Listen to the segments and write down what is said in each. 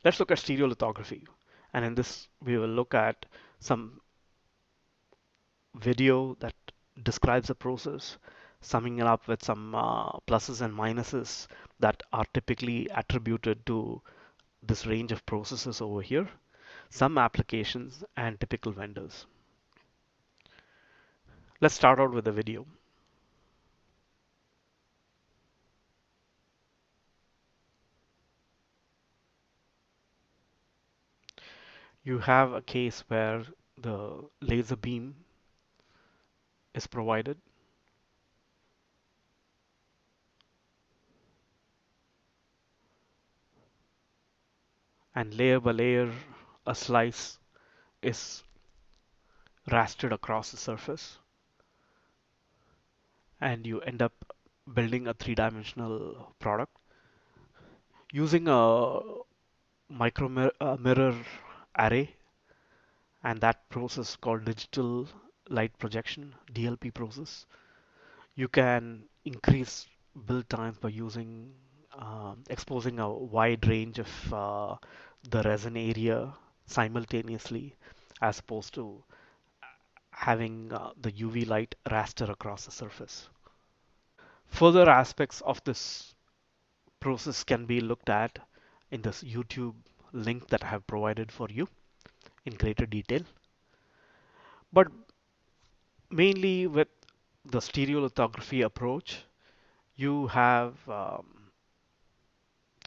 Let's look at stereolithography. And in this, we will look at some video that describes the process, summing it up with some pluses and minuses that are typically attributed to this range of processes over here, some applications, and typical vendors. Let's start out with the video. You have a case where the laser beam is provided, and layer by layer, a slice is rastered across the surface, and you end up building a three-dimensional product using a mirror array, and that process called digital light projection, DLP process. You can increase build times by using exposing a wide range of the resin area simultaneously, as opposed to having the UV light raster across the surface. Further aspects of this process can be looked at in this YouTube link that I have provided for you in greater detail. But mainly with the stereolithography approach, you have a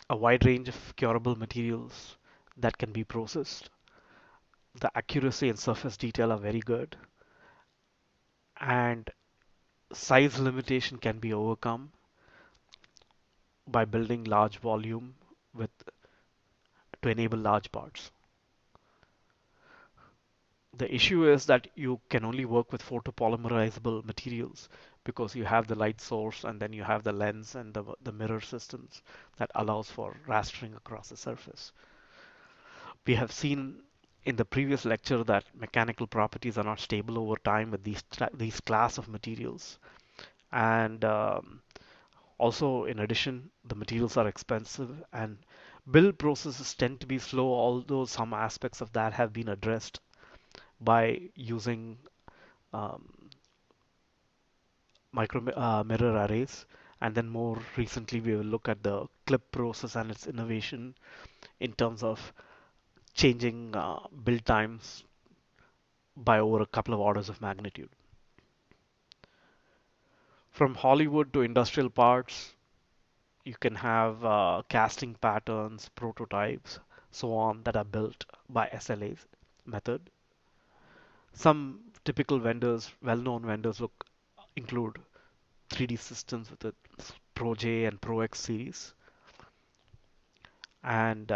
wide range of curable materials that can be processed. The accuracy and surface detail are very good, and size limitation can be overcome by building large volume with to enable large parts. The issue is that you can only work with photopolymerizable materials because you have the light source and then you have the lens and the mirror systems that allows for rastering across the surface. We have seen in the previous lecture that mechanical properties are not stable over time with these class of materials, and also in addition the materials are expensive and build processes tend to be slow, although some aspects of that have been addressed by using um, mirror arrays. And then more recently, we will look at the clip process and its innovation in terms of changing build times by over a couple of orders of magnitude. From Hollywood to industrial parts, you can have casting patterns, prototypes, so on that are built by SLA method. Some typical vendors, well-known vendors, include 3D systems with the Pro-J and Pro-X series, and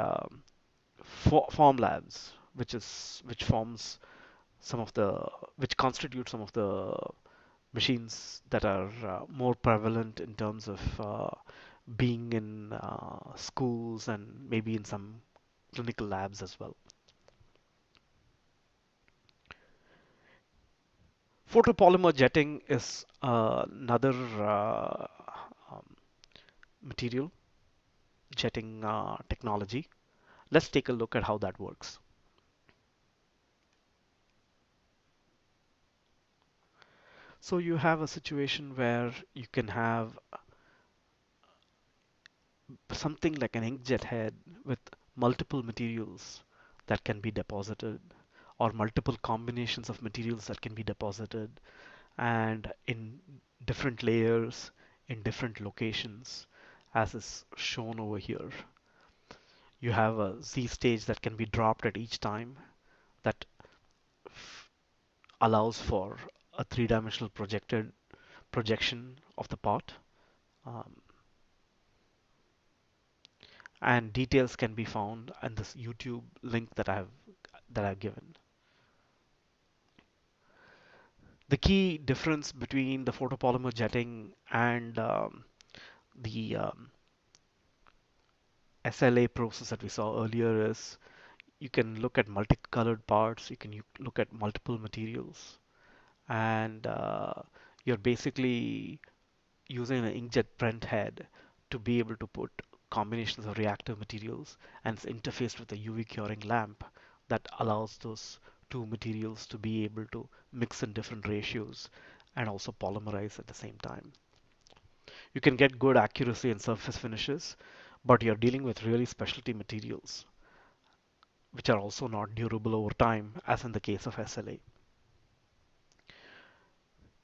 Form Labs, which forms some of the which constitute some of the machines that are more prevalent in terms of being in schools and maybe in some clinical labs as well. Photopolymer jetting is another um, material jetting technology. Let's take a look at how that works. So you have a situation where you can have something like an inkjet head with multiple materials that can be deposited, or multiple combinations of materials that can be deposited, and in different layers in different locations, as is shown over here. You have a Z stage that can be dropped at each time that allows for a three-dimensional projected projection of the part. Um, and details can be found in this YouTube link that I've given. The key difference between the photopolymer jetting and the SLA process that we saw earlier is you can look at multicolored parts, you can look at multiple materials, and you're basically using an inkjet print head to be able to put combinations of reactive materials, and it's interfaced with a UV curing lamp that allows those two materials to be able to mix in different ratios and also polymerize at the same time. You can get good accuracy in surface finishes, but you're dealing with really specialty materials, which are also not durable over time, as in the case of SLA.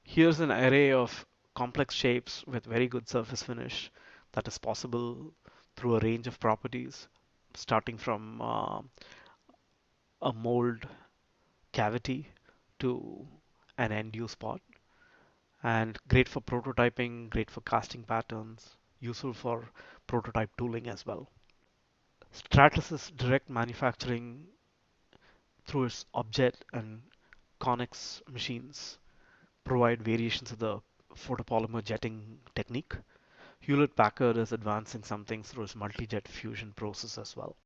Here's an array of complex shapes with very good surface finish that is possible through a range of properties, starting from a mold cavity to an end use part, and great for prototyping, great for casting patterns, useful for prototype tooling as well. Stratasys direct manufacturing through its object and convex machines provide variations of the photopolymer jetting technique. Hewlett Packard is advancing some things through its multi-jet fusion process as well.